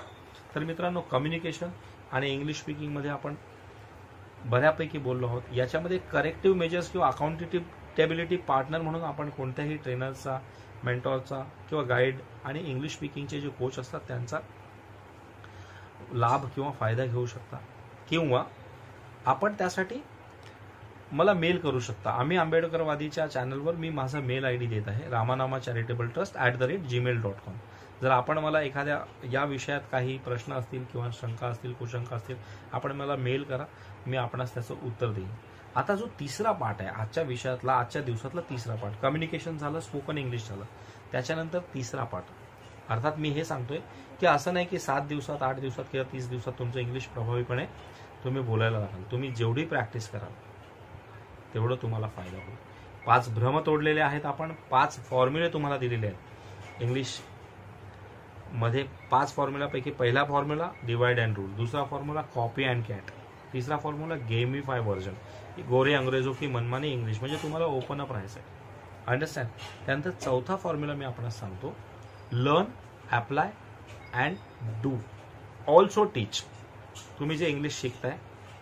तर मित्रांनो, कम्युनिकेशन आणि इंग्लिश स्पीकिंगमध्ये आपण बऱ्यापैकी बोललो आहोत. याच्यामध्ये करेक्टिव्ह मेजर्स किंवा अकाउंटेबिलिटी पार्टनर म्हणून आपण कोणत्याही ट्रेनरचा, मेंटॉरचा किंवा गाईड आणि इंग्लिश स्पीकिंगचे जे कोच असतात त्यांचा लाभ किंवा फायदा घेऊ शकता, किंवा आपण त्यासाठी मला मेल करू शकता. आम्ही आंबेडकरवादीच्या चॅनलवर मी माझा मेल ID देत आहे, ramanamacharitable.trust@gmail.com. जर आपण मला एखाद्या या विषयात काही प्रश्न असतील किंवा शंका असतील, कुशंका असतील, आपण मला मेल करा, मी आपणास त्याचं उत्तर देईन. आता जो तिसरा पार्ट आहे आजच्या विषयातला, आजच्या दिवसातला तिसरा पार्ट, कम्युनिकेशन झालं, स्पोकन इंग्लिश झालं, त्याच्यानंतर तिसरा पार्ट. अर्थात मी हे सांगतोय की असं नाही की 7 दिवसात, 8 दिवसात किंवा 30 दिवसात तुमचं इंग्लिश प्रभावीपणे तुम्ही बोलायला लागाल. तुम्ही जेवढी प्रॅक्टिस कराल तेवढं तुम्हाला फायदा होईल. 5 भ्रम तोडलेले आहेत आपण, 5 फॉर्म्युले तुम्हाला दिलेले आहेत इंग्लिश मध्ये. 5 फॉर्म्युलापैकी पहिला फॉर्म्युला डिवाइड अँड रूल, दुसरा फॉर्म्युला कॉपी अँड कॅट, तिसरा फॉर्म्युला गेमिफाय व्हर्जन, गोरे अंग्रेजों की मनमानी इंग्लिश, म्हणजे तुम्हाला ओपन अप राहायचं आहे. अंडरस्टँड. त्यानंतर चौथा फॉर्म्युला मी आपल्याला सांगतो, learn, apply and do, also teach. तुम्ही जे इंग्लिश शिकताय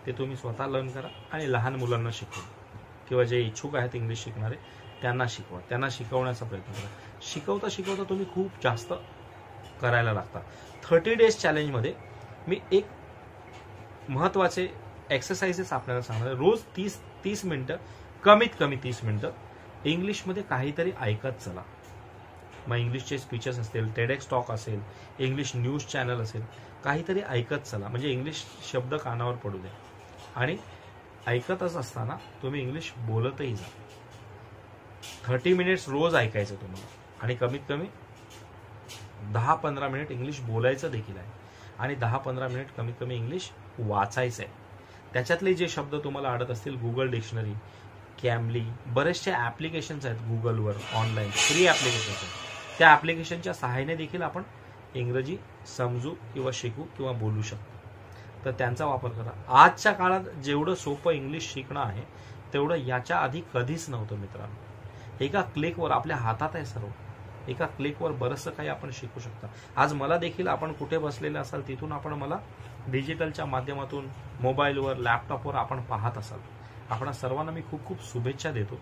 ते तुम्ही स्वतः लर्न करा आणि लहान मुलांना शिकवा, किंवा जे इच्छुक आहेत इंग्लिश शिकणारे त्यांना शिकवा, त्यांना शिकवण्याचा प्रयत्न करा. शिकवता शिकवता तुम्ही खूप जास्त करायला लागता. 30 डेज चॅलेंजमध्ये मी एक महत्त्वाचे एक्सरसाइजेस आपल्याला सांगणार आहे. रोज 30 मिनिटं, कमीत कमी 30 मिनिटं इंग्लिशमध्ये काहीतरी ऐकत चला. मग इंग्लिशचे स्पीचेस असतील, टेडेक्स टॉक असेल, इंग्लिश न्यूज चॅनल असेल, काहीतरी ऐकत चला, म्हणजे इंग्लिश शब्द कानावर पडू द्या. आणि ऐकतच असताना तुम्ही इंग्लिश बोलतही जा. 30 मिनिट्स रोज ऐकायचं तुम्हाला, आणि कमीत कमी 10-15 मिनिट इंग्लिश बोलायचं देखील आहे, आणि 10-15 मिनिट कमीत कमी इंग्लिश वाचायचं आहे. त्याच्यातले जे शब्द तुम्हाला आवडत असतील, गुगल डिक्शनरी, कॅमली, बरेचसे ॲप्लिकेशन्स आहेत गुगलवर, ऑनलाईन फ्री ॲप्लिकेशन्स आहेत. त्या ॲप्लिकेशनच्या सहाय्याने देखील आपण इंग्रजी समजू किंवा शिकू किंवा बोलू शकतो. तर त्यांचा वापर करा. आजच्या काळात जेवढं सोपं इंग्लिश शिकणं आहे तेवढं याच्या आधी कधीच नव्हतं मित्रांनो. एका क्लिकवर आपल्या हातात आहे सर्व, एका क्लिकवर बरंचसं काही आपण शिकू शकता. आज मला देखील, आपण कुठे बसलेले असाल तिथून आपण मला डिजिटलच्या माध्यमातून, मोबाईलवर, लॅपटॉपवर आपण पाहत असाल. आपण सर्वांना मी खूप खूप शुभेच्छा देतो.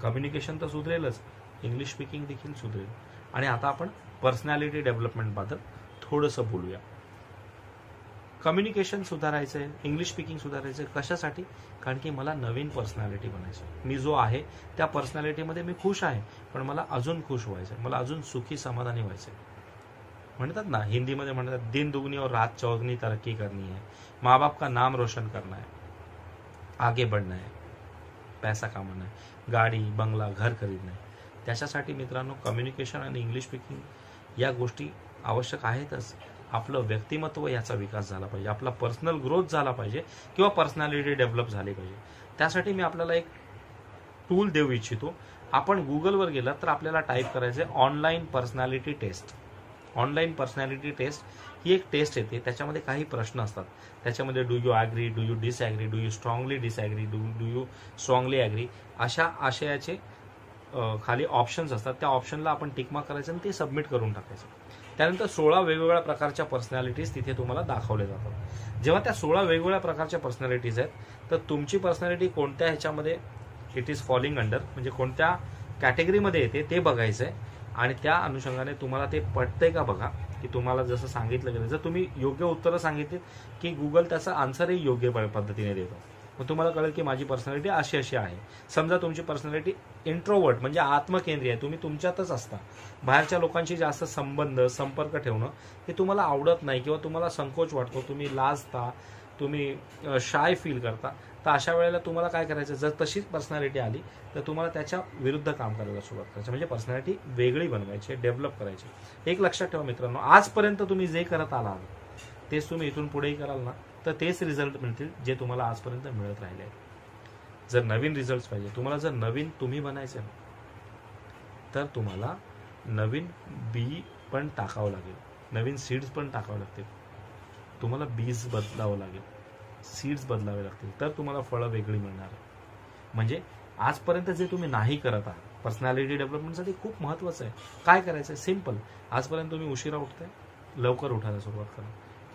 कम्युनिकेशन तर सुधरेलच, इंग्लिश स्पीकिंग देखील सुधरेल. आणि आता आपण पर्सनॅलिटी डेव्हलपमेंटबद्दल थोडंसं बोलूया. कम्युनिकेशन सुधारायचं आहे, इंग्लिश स्पीकिंग सुधारायचं आहे. कशासाठी? कारण की मला नवीन पर्सनॅलिटी बनायची. मी जो आहे त्या पर्सनॅलिटीमध्ये मी खुश आहे, पण मला अजून खुश व्हायचं आहे, मला अजून सुखी समाधानी व्हायचं आहे. म्हणतात ना, हिंदीमध्ये म्हणतात, दिन दुगनी और रात चौगनी तरक्की करनी है, माँ बाप का नाम रोशन करना है, आगे बढ़ना है, पैसा कमाना है, गाडी, बंगला, घर खरीदणं आहे. त्याच्यासाठी मित्रांनो, कम्युनिकेशन आणि इंग्लिश स्पीकिंग या गोष्टी आवश्यक आहेतच. आपलं व्यक्तिमत्व याचा विकास झाला पाहिजे, आपला पर्सनल ग्रोथ झाला पाहिजे, किंवा पर्सनॅलिटी डेव्हलप झाली पाहिजे. त्यासाठी मी आपल्याला एक टूल देऊ इच्छितो. आपण गुगलवर गेलात तर आपल्याला टाईप करायचं आहे online personality test. Online personality test ही एक टेस्ट येते, त्याच्यामध्ये काही प्रश्न असतात. त्याच्यामध्ये do you agree, do you disagree, do you strongly disagree, do you strongly agree, अशा आशयाचे खाली ऑप्शन्स असतात. त्या ऑप्शनला आपण टिकमार्क करायचं आणि ते सबमिट करून टाकायचं. त्यानंतर 16 वेगवेगळ्या प्रकारच्या पर्सनॅलिटीज तिथे तुम्हाला दाखवल्या जातात. जेव्हा त्या 16 वेगवेगळ्या प्रकारच्या पर्सनॅलिटीज आहेत, तर तुमची पर्सनॅलिटी कोणत्या ह्याच्यामध्ये इट इज फॉलिंग अंडर, म्हणजे कोणत्या कॅटेगरीमध्ये येते ते बघायचं आहे. आणि त्या अनुषंगाने तुम्हाला ते पटतंय का बघा, की तुम्हाला जसं सांगितलं गेलं. जर तुम्ही योग्य उत्तरं सांगितलीत की गुगल त्याचा आन्सरही योग्य पद्धतीने देतो. मग तुम्हाला कळेल की माझी पर्सनॅलिटी अशी अशी आहे. समजा तुमची पर्सनॅलिटी इंट्रोवर्ट म्हणजे आत्मकेंद्रीय आहे, तुम्ही तुमच्यातच असता, बाहेरच्या लोकांशी जास्त संबंध, संपर्क ठेवणं हे तुम्हाला आवडत नाही, किंवा तुम्हाला संकोच वाटतो, तुम्ही लाजता, तुम्ही शाय फील करता. तर अशा वेळेला तुम्हाला काय करायचं, जर तशीच पर्सनॅलिटी आली तर तुम्हाला त्याच्या विरुद्ध काम करायला सुरुवात करायची, म्हणजे पर्सनॅलिटी वेगळी बनवायची, डेव्हलप करायची. एक लक्षात ठेवा मित्रांनो, आजपर्यंत तुम्ही जे करत आलात तेच तुम्ही इथून पुढेही कराल ना, तर तेच रिझल्ट मिळतील जे तुम्हाला आजपर्यंत मिळत राहिले आहेत. जर नवीन रिझल्ट पाहिजे तुम्हाला, जर नवीन तुम्ही बनायचं तर तुम्हाला नवीन बी पण टाकावं लागेल, नवीन सीड्स पण टाकावं लागतील. तुम्हाला बीज बदलावं लागेल, सीड्स बदलावे लागतील, तर तुम्हाला फळं वेगळी मिळणार. म्हणजे आजपर्यंत जे तुम्ही नाही करत आहात पर्सनॅलिटी डेव्हलपमेंटसाठी खूप महत्त्वाचं आहे. काय करायचं आहे? सिम्पल. आजपर्यंत तुम्ही उशिरा उठताय, लवकर उठायला सुरुवात करा.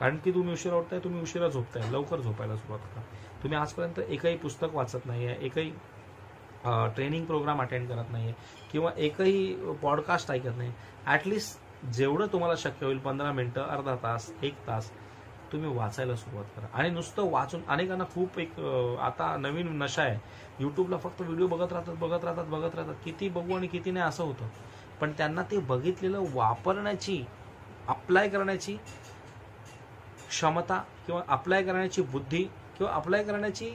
कारण की तुम्ही उशिरा उठताय, तुम्ही उशिरा झोपताय, लवकर झोपायला सुरुवात करा. तुम्ही आजपर्यंत एकही पुस्तक वाचत नाही आहे, एकही ट्रेनिंग प्रोग्राम अटेंड करत नाही आहे किंवा एकही पॉडकास्ट ऐकत नाही. ॲटलिस्ट जेवढं तुम्हाला शक्य होईल 15 मिनटं, अर्धा तास, 1 तास तुम्ही वाचायला सुरुवात करा. आणि नुसतं वाचून अनेकांना खूप एक आता नवीन नशा आहे. यूट्यूबला फक्त व्हिडिओ बघत राहतात. किती बघू आणि किती नाही असं होतं. पण त्यांना ते बघितलेलं वापरण्याची, अप्लाय करण्याची क्षमता किंवा अप्लाय करण्याची बुद्धी किंवा अप्लाय करण्याची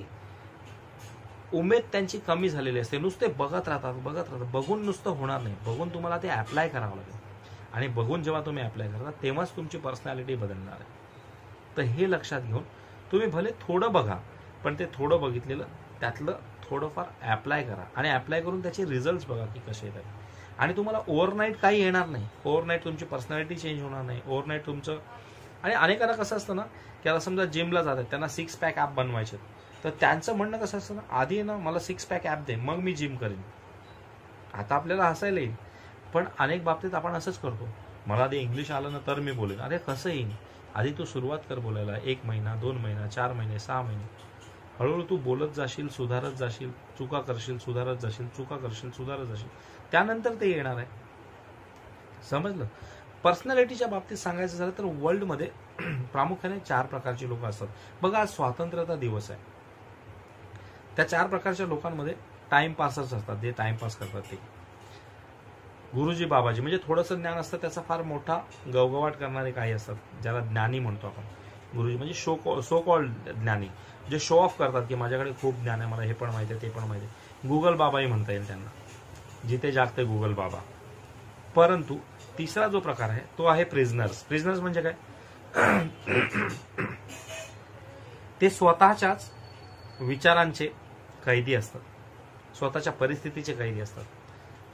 उमेद त्यांची कमी झालेली असते. नुसते बघत राहतात. बघून नुसतं होणार नाही. बघून तुम्हाला ते अप्लाय करावं लागेल. आणि बघून जेव्हा तुम्ही अप्लाय करता तेव्हाच तुमची पर्सनॅलिटी बदलणार आहे. तर हे लक्षात घेऊन तुम्ही भले थोडं बघा, पण ते थोडं बघितलेलं त्यातलं थोडंफार अप्लाय करा आणि अप्लाय करून त्याचे रिझल्ट्स बघा की कसे येतात. आणि तुम्हाला ओव्हरनाईट काही येणार नाही. ओव्हरनाईट तुमची पर्सनॅलिटी चेंज होणार नाही. ओव्हरनाईट तुमचं, आणि अनेकांना कसं असतं ना की आता समजा जिमला जातात, त्यांना 6 पॅक ॲप बनवायचे, तर त्यांचं म्हणणं कसं असतं ना, आधी ना मला 6 पॅक ॲप दे, मग मी जिम करेन. आता आपल्याला हसायला येईल, पण अनेक बाबतीत आपण असंच करतो. मला आधी इंग्लिश आलं ना तर मी बोलेन. अरे कसं येईल? आधी तू सुरुवात कर बोलायला. 1 महिना, 2 महिना, 4 महिने, 6 महिने. हळूहळू तू बोलत जाशील, सुधारत जाशील, चुका करशील, सुधारत जाशील, चुका करशील, सुधारत जाशील. त्यानंतर ते येणार आहे. समजलं? पर्सनॅलिटीच्या बाबतीत सांगायचं झालं तर वर्ल्डमध्ये प्रामुख्याने 4 प्रकारची लोक असतात. बघा, आज स्वातंत्र्यता दिवस आहे. त्या 4 प्रकारच्या लोकांमध्ये टाइमपासर्स असतात, जे टाइमपास करतात ते. गुरुजी बाबाजी म्हणजे थोडंसं ज्ञान असतं, त्याचा फार मोठा गवगवाट करणारे काही असतात, ज्याला ज्ञानी म्हणतो आपण. गुरुजी म्हणजे सो कॉल्ड ज्ञानी, जे शो ऑफ करतात की माझ्याकडे खूप ज्ञान आहे, मला हे पण माहिती आहे, ते पण माहिती आहे. गुगल बाबाही म्हणता येईल त्यांना, जिथे जागते गुगल बाबा. परंतु तिसरा जो प्रकार आहे तो आहे प्रिझनर्स. प्रिझनर्स म्हणजे काय? ते स्वतःच्याच विचारांचे कैदी असतात, स्वतःच्या परिस्थितीचे कैदी असतात,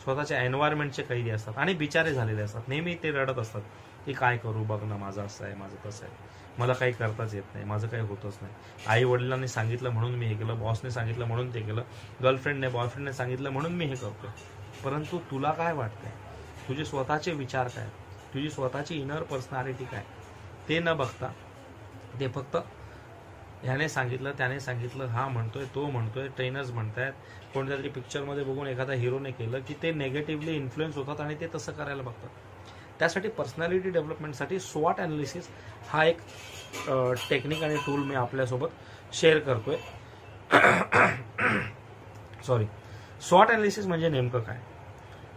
स्वतःच्या एन्व्हायरमेंटचे कैदी असतात आणि बिचारे झालेले असतात. नेहमी ते रडत असतात की काय करू, बघ ना, माझं असं आहे, माझं तसं आहे, मला काही करताच येत नाही, माझं काही होतच नाही. आई वडिलांनी सांगितलं म्हणून मी हे केलं, बॉसने सांगितलं म्हणून ते केलं, गर्लफ्रेंडने बॉयफ्रेंडने सांगितलं म्हणून मी हे करतोय. परंतु तुला काय वाटतंय? तुझे स्वतःचे विचार काय, तुझी स्वतःची इनर पर्सनॅलिटी काय, ते न बघता ते फक्त ह्याने सांगितलं, त्याने सांगितलं, हा म्हणतोय, तो म्हणतोय, ट्रेनर्स म्हणतायत, कोणत्या तरी पिक्चरमध्ये बघून एखादा हिरोने केलं की ते नेगेटिव्हली इन्फ्लुएन्स होतात आणि ते तसं करायला बघतात. त्यासाठी पर्सनॅलिटी डेव्हलपमेंटसाठी स्वॉट ॲनालिसिस हा एक टेक्निक आणि टूल मी आपल्यासोबत शेअर करतोय. स्वॉट ॲनालिसिस म्हणजे नेमकं काय?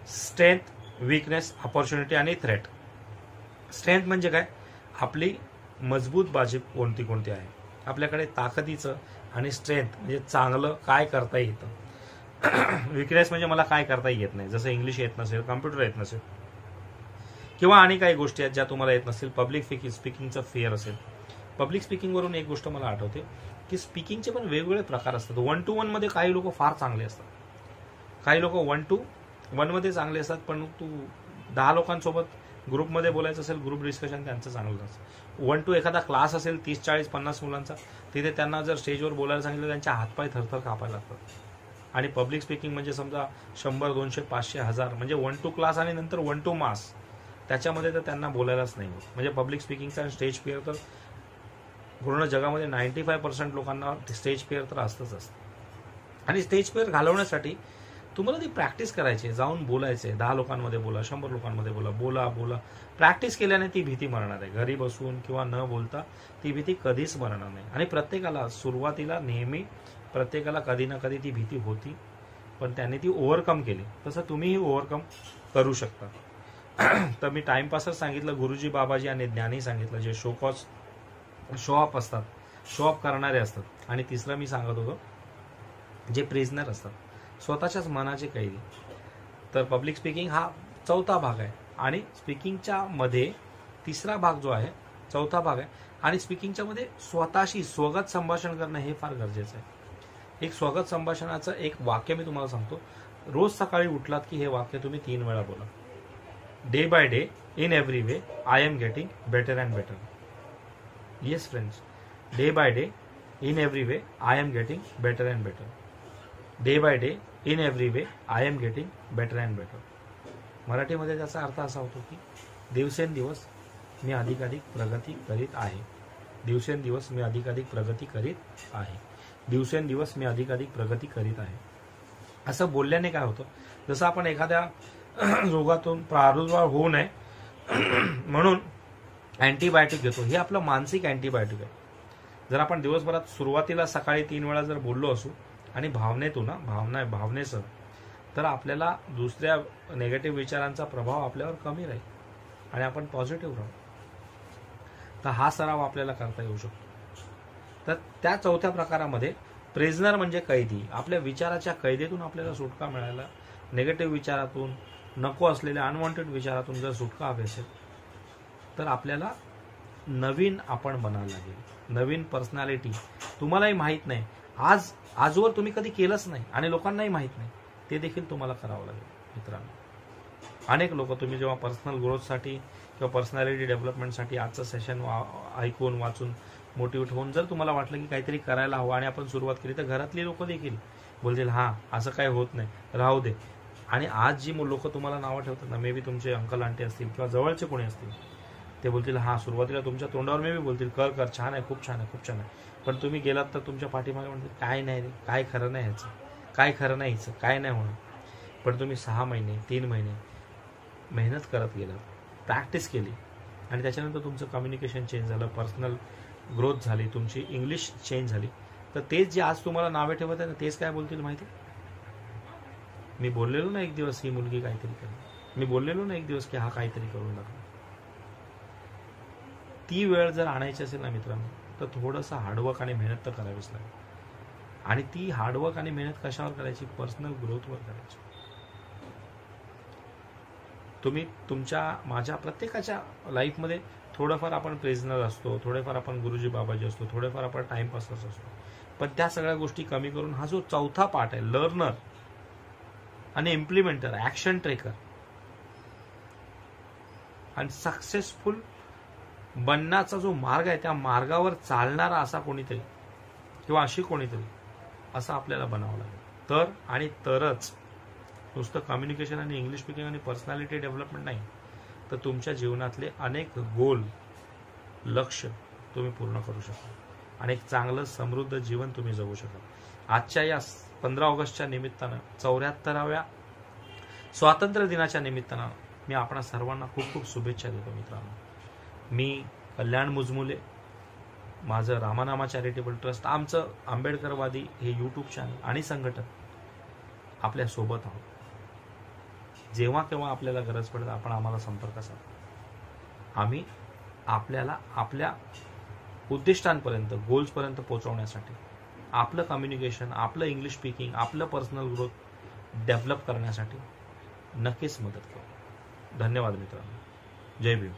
स्ट्रेंथ, वीकनेस, अपॉर्च्युनिटी आणि थ्रेट. स्ट्रेंथ म्हणजे काय? आपली मजबूत बाजू कोणती कोणती आहे, आपल्याकडे ताकदीचं आणि स्ट्रेंथ म्हणजे चांगलं काय करता येतं. विकनेस म्हणजे मला काय करता येत नाही, जसं इंग्लिश येत नसेल, कम्प्युटर येत नसेल किंवा आणि काही गोष्टी आहेत ज्या तुम्हाला येत नसतील. पब्लिक स्पीकिंगचं फिअर असेल. पब्लिक स्पीकिंगवरून एक गोष्ट मला आठवते की स्पीकिंगचे पण वेगवेगळे प्रकार असतात. 1 to 1 मध्ये काही लोक फार चांगले असतात, काही लोक 1 to 1 मध्ये चांगले असतात, पण तू 10 लोकांसोबत ग्रुपमध्ये बोलायचं असेल, ग्रुप डिस्कशन त्यांचं चांगलं असतं. 1 to एखादा क्लास असेल 30, 40, 50 मुलांचा, तिथे त्यांना जर स्टेजवर बोलायला सांगितलं त्यांच्या हातपाय थरथर कापायला लागतात. आणि पब्लिक स्पीकिंग म्हणजे समजा 100, 200, 500, 1000 म्हणजे 1 to क्लास आणि नंतर 1 to मास, त्याच्यामध्ये तर त्यांना बोलायलाच नाही होत. म्हणजे पब्लिक स्पीकिंगचा आणि स्टेज फिअर तर पूर्ण जगामध्ये 95% लोकांना स्टेज फिअर तर असतंच असतं. आणि स्टेज फिअर घालवण्यासाठी तुम्हाला ती प्रॅक्टिस करायची, जाऊन बोलायचे, 10 लोकांमध्ये बोला, 100 लोकांमध्ये बोला. प्रॅक्टिस केल्याने ती भीती मरणार आहे. घरी बसून किंवा न बोलता ती भीती कधीच मरणार नाही. आणि प्रत्येकाला सुरुवातीला नेहमी प्रत्येकाला कधी ना कधी ती भीती होती, पण त्याने ती ओव्हरकम केली. तसं तुम्हीही ओव्हरकम करू शकता. तर मी टाइमपासच सांगितलं, गुरुजी बाबाजी आणि ज्ञानी सांगितलं, जे शो ऑफ असतात, शो ऑफ करणारे असतात. आणि तिसरं मी सांगत होतो जे प्रिझनर असतात, स्वतःच्याच मनाचे कैदी. तर पब्लिक स्पीकिंग हा 4था भाग आहे आणि स्पीकिंगच्या मध्ये 3रा भाग जो आहे 4था भाग आहे. आणि स्पीकिंगच्या मध्ये स्वतःशी स्वगत संभाषण करणं हे फार गरजेचं आहे. एक स्वगत संभाषणाचं एक वाक्य मी तुम्हाला सांगतो. रोज सकाळी उठलात की हे वाक्य तुम्ही 3 वेळा बोला. Day by day, in every way, I am getting better and better. Yes friends, day by day, in every way, I am getting better and better. Day by day in every way I am getting better and better. मराठीमध्ये त्याचा अर्थ असा होतो की दिवसेंदिवस मी अधिकाधिक प्रगती करीत आहे. दिवसेंदिवस मी अधिकाधिक प्रगती करीत आहे. दिवसेंदिवस मी अधिकाधिक प्रगती करीत आहे. असं बोलल्याने काय होतं, जसं आपण एखाद्या रोगातून प्रादुर्भाव होऊ नये म्हणून अँटीबायोटिक घेतो, हे आपलं मानसिक अँटीबायोटिक आहे. जर आपण दिवसभरात सुरुवातीला सकाळी 3 वेळा जर बोललो असू आणि भावनेसह, तर आपल्याला दुसऱ्या नेगेटिव्ह विचारांचा प्रभाव आपल्यावर कमी राहील आणि आपण पॉझिटिव्ह राहू. तर हा सराव आपल्याला करता येऊ शकतो. तर त्या चौथ्या प्रकारामध्ये प्रिझनर म्हणजे कैदी. आपल्या विचाराच्या कैदेतून आपल्याला सुटका मिळायला, नेगेटिव्ह विचारातून, नको असलेल्या अनवॉन्टेड विचारातून जर सुटका हवी असेल तर आपल्याला नवीन आपण बनायला लागेल. नवीन पर्सनॅलिटी. तुम्हालाही माहीत नाही, आजवर तुम्ही कधी केलंच नाही आणि लोकांनाही माहीत नाही, ते देखील तुम्हाला करावं लागेल मित्रांनो. अनेक लोक तुम्ही जेव्हा पर्सनल ग्रोथसाठी किंवा पर्सनॅलिटी डेव्हलपमेंटसाठी आजचं सेशन ऐकून वाचून मोटिवेट होऊन जर तुम्हाला वाटलं की काहीतरी करायला हवं आणि आपण सुरुवात केली, तर घरातली लोक देखील बोलतील हां असं काही होत नाही, राहू दे. आणि आज जी लोक तुम्हाला नावं ठेवतात ना, मे बी तुमचे अंकल आंटी असतील किंवा जवळचे कोणी असतील, ते बोलतील हां, सुरुवातीला तुमच्या तोंडावर मे बी बोलतील कर कर, छान आहे, खूप छान आहे, खूप छान आहे. पण तुम्ही गेलात तर तुमच्या पाठीमागे म्हणतील काय नाही रे, काय खरं नाही ह्याचं, काय खरं नाही हिचं, काय नाही होणार. पण तुम्ही 6 महिने 3 महिने मेहनत करत गेलात, प्रॅक्टिस केली आणि त्याच्यानंतर तुमचं कम्युनिकेशन चेंज झालं, पर्सनल ग्रोथ झाली, तुमची इंग्लिश चेंज झाली, तर तेच जे आज तुम्हाला नावे ठेवत आहे ना, तेच काय बोलतील माहिती. मी बोललेलो ना एक दिवस ही मुलगी काहीतरी करेल, मी बोललेलो ना एक दिवस की हा काहीतरी करून लागला. ती वेळ जर आणायची असेल ना मित्रांनो, तर थोडंसं हार्डवर्क आणि मेहनत तर करावीच लागेल. आणि ती हार्डवर्क आणि मेहनत कशावर करायची, पर्सनल ग्रोथवर करायची. तुम्ही माझ्या प्रत्येकाच्या लाईफमध्ये थोडंफार आपण प्रिझनर असतो, थोडेफार आपण गुरुजी बाबाजी असतो, थोडेफार आपण टाइमपासच असतो. पण त्या सगळ्या गोष्टी कमी करून हा जो चौथा पार्ट आहे, लर्नर आणि इम्प्लिमेंटर, ऍक्शन टेकर आणि सक्सेसफुल बनण्याचा जो मार्ग आहे, त्या मार्गावर चालणारा असा कोणीतरी किंवा अशी कोणीतरी असं आपल्याला बनावं लागेल. तर आणि तरच नुसतं कम्युनिकेशन आणि इंग्लिश स्पीकिंग आणि पर्सनॅलिटी डेव्हलपमेंट नाही, तर तुमच्या जीवनातले अनेक गोल, लक्ष तुम्ही पूर्ण करू शकाल आणि एक चांगलं समृद्ध जीवन तुम्ही जगू शकाल. आजच्या या 15 ऑगस्टच्या निमित्तानं, 74व्या स्वातंत्र्य दिनाच्या निमित्तानं मी आपणा सर्वांना खूप खूप शुभेच्छा देतो मित्रांनो. मी कल्याण मुजमुले, माझं रामानामा चॅरिटेबल ट्रस्ट, आमचं आंबेडकरवादी हे यूट्यूब चॅनल आणि संघटन आपल्या सोबत आहोत. जेव्हा केव्हा आपल्याला गरज पडेल आपण आम्हाला संपर्क साधा. आम्ही आपल्याला आपल्या उद्दिष्टांपर्यंत, गोल्सपर्यंत पोहोचवण्यासाठी आपलं कम्युनिकेशन, आपलं इंग्लिश स्पीकिंग, आपलं पर्सनल ग्रोथ डेव्हलप करण्यासाठी नक्कीच मदत करू. धन्यवाद मित्रांनो. जय भीम.